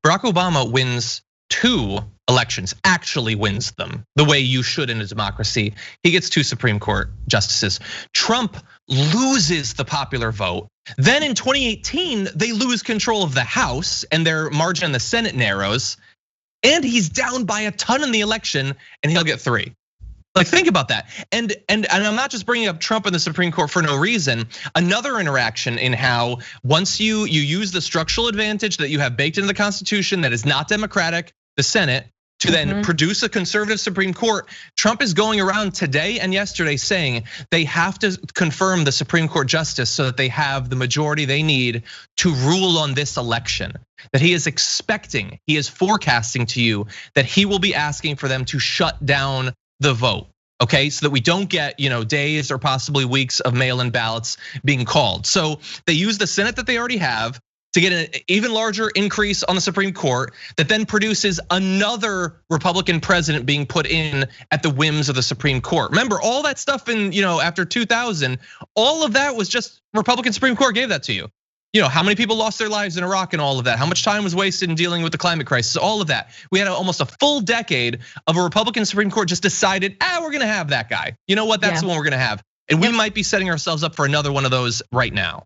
Barack Obama wins 2 elections, actually wins them the way you should in a democracy. He gets 2 Supreme Court justices. Trump loses the popular vote. Then in 2018, they lose control of the House and their margin in the Senate narrows. And he's down by a ton in the election and he'll get 3. Like, think about that. And I'm not just bringing up Trump and the Supreme Court for no reason. Another interaction in how once you use the structural advantage that you have baked into the Constitution that is not democratic, the Senate, to then produce a conservative Supreme Court. Trump is going around today and yesterday saying they have to confirm the Supreme Court justice so that they have the majority they need to rule on this election. That he is expecting, he is forecasting to you that he will be asking for them to shut down the vote. Okay, so that we don't get days or possibly weeks of mail-in ballots being called. So they use the Senate that they already have to get an even larger increase on the Supreme Court that then produces another Republican president being put in at the whims of the Supreme Court. Remember all that stuff in after 2000, all of that was just Republican Supreme Court gave that to you. How many people lost their lives in Iraq and all of that? How much time was wasted in dealing with the climate crisis? All of that. We had almost a full decade of a Republican Supreme Court just decided, we're gonna have that guy. You know what? That's the one we're gonna have. And we might be setting ourselves up for another one of those right now.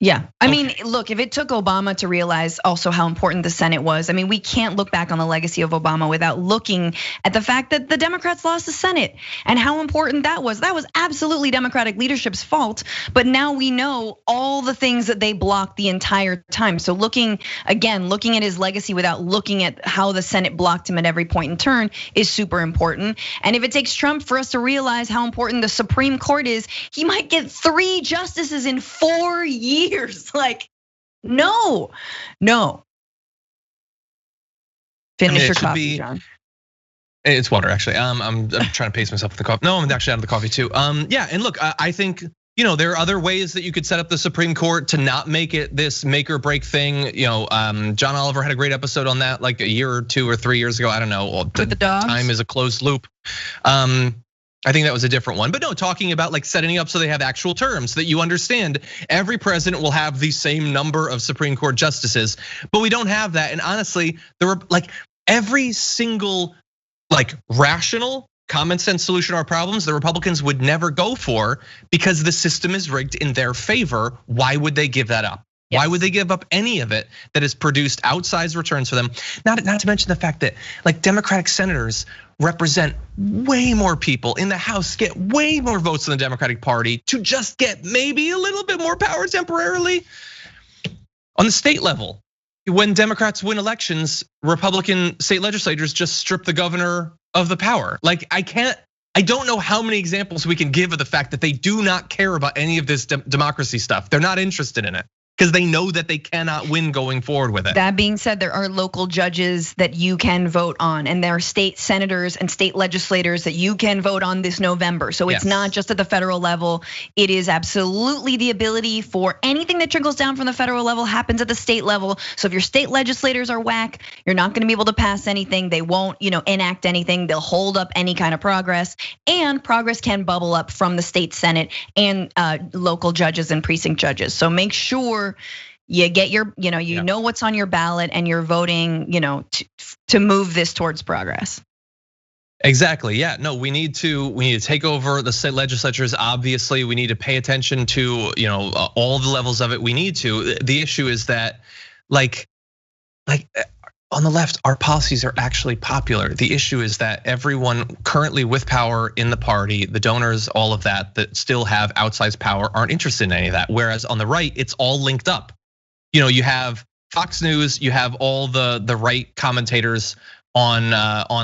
Yeah, I mean, look, if it took Obama to realize also how important the Senate was, I mean, we can't look back on the legacy of Obama without looking at the fact that the Democrats lost the Senate and how important that was. That was absolutely Democratic leadership's fault, but now we know all the things that they blocked the entire time. So looking at his legacy without looking at how the Senate blocked him at every point in turn is super important. And if it takes Trump for us to realize how important the Supreme Court is, he might get 3 justices in 4 years. Like, no. Finish your coffee, John. It's water, actually. I'm trying to pace myself with the coffee. No, I'm actually out of the coffee too. Yeah, and look, I think there are other ways that you could set up the Supreme Court to not make it this make or break thing. John Oliver had a great episode on that like a year or 2 or 3 years ago. I don't know. With the dogs? Time is a closed loop. I think that was a different one, but no, talking about like setting up so they have actual terms so that you understand every president will have the same number of Supreme Court justices, but we don't have that. And honestly, there were like every single rational common sense solution to our problems, the Republicans would never go for because the system is rigged in their favor. Why would they give that up? Yes. Why would they give up any of it that has produced outsized returns for them? Not to mention the fact that Democratic senators represent way more people in the House, get way more votes than the Democratic Party to just get maybe a little bit more power temporarily. On the state level, when Democrats win elections, Republican state legislators just strip the governor of the power. I don't know how many examples we can give of the fact that they do not care about any of this democracy stuff. They're not interested in it, because they know that they cannot win going forward with it. That being said, there are local judges that you can vote on, and there are state senators and state legislators that you can vote on this November. So it's not just at the federal level. It is absolutely the ability for anything that trickles down from the federal level happens at the state level. So if your state legislators are whack, you're not gonna be able to pass anything. They won't, enact anything. They'll hold up any kind of progress, and progress can bubble up from the state Senate and local judges and precinct judges. So make sure you get your, you know what's on your ballot and you're voting, to move this towards progress. Exactly. Yeah. No, we need to take over the state legislatures. Obviously, we need to pay attention to all the levels of it. We need to. The issue is that like on the left, our policies are actually popular. The issue is that everyone currently with power in the party, the donors, all of that still have outsized power, aren't interested in any of that. Whereas on the right, it's all linked up. You have Fox News, you have all the right commentators on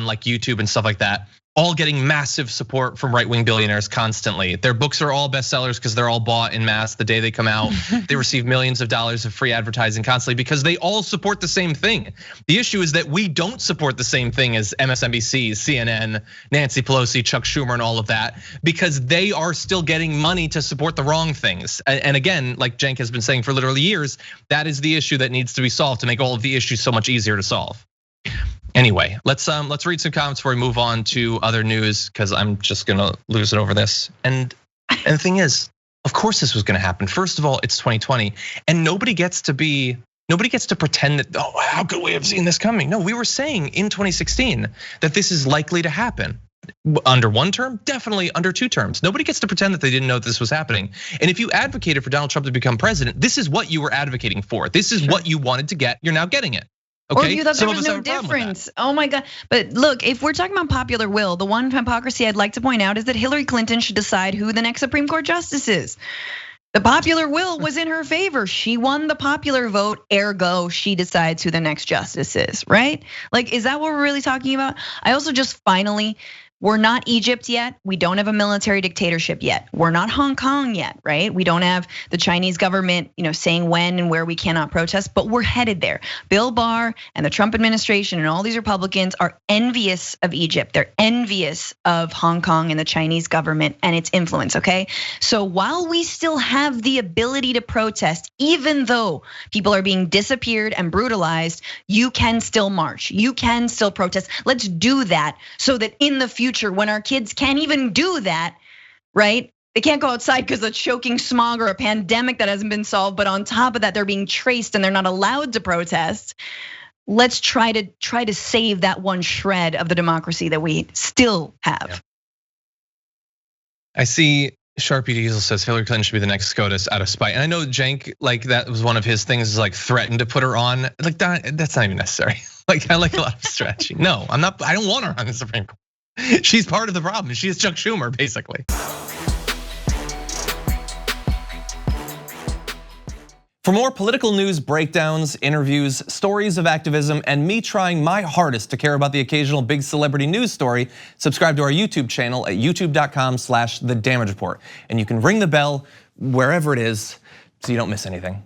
like YouTube and stuff like that, all getting massive support from right-wing billionaires constantly. Their books are all bestsellers because they're all bought in mass the day they come out. They receive millions of dollars of free advertising constantly because they all support the same thing. The issue is that we don't support the same thing as MSNBC, CNN, Nancy Pelosi, Chuck Schumer, and all of that, because they are still getting money to support the wrong things. And again, like Cenk has been saying for literally years, that is the issue that needs to be solved to make all of the issues so much easier to solve. Anyway, let's read some comments before we move on to other news, because I'm just gonna lose it over this. And the thing is, of course this was gonna happen. First of all, it's 2020, and nobody gets to be Nobody gets to pretend that, oh, how could we have seen this coming? No, we were saying in 2016 that this is likely to happen. Under one term, definitely under two terms. Nobody gets to pretend that they didn't know this was happening. And if you advocated for Donald Trump to become president, this is what you were advocating for. This is what you wanted to get. You're now getting it. Okay? Or you thought there was no difference. Oh my God. But look, if we're talking about popular will, the one hypocrisy I'd like to point out is that Hillary Clinton should decide who the next Supreme Court justice is. The popular will was in her favor. She won the popular vote, ergo she decides who the next justice is, right? Like, is that what we're really talking about? I also just finally, we're not Egypt yet. We don't have a military dictatorship yet. We're not Hong Kong yet, right? We don't have the Chinese government, saying when and where we cannot protest, but we're headed there. Bill Barr and the Trump administration and all these Republicans are envious of Egypt. They're envious of Hong Kong and the Chinese government and its influence, okay? So while we still have the ability to protest, even though people are being disappeared and brutalized, you can still march. You can still protest. Let's do that so that in the future, when our kids can't even do that, right? They can't go outside because of choking smog or a pandemic that hasn't been solved. But on top of that, they're being traced and they're not allowed to protest. Let's try to save that one shred of the democracy that we still have. Yeah. I see Sharpie Diesel says Hillary Clinton should be the next SCOTUS out of spite. And I know Cenk, like that was one of his things, is like threatened to put her on. Like that's not even necessary. Like I like a lot of stretching. No, I don't want her on the Supreme Court. She's part of the problem. She is Chuck Schumer, basically. For more political news breakdowns, interviews, stories of activism, and me trying my hardest to care about the occasional big celebrity news story, subscribe to our YouTube channel at youtube.com/thedamagereport. And you can ring the bell wherever it is so you don't miss anything.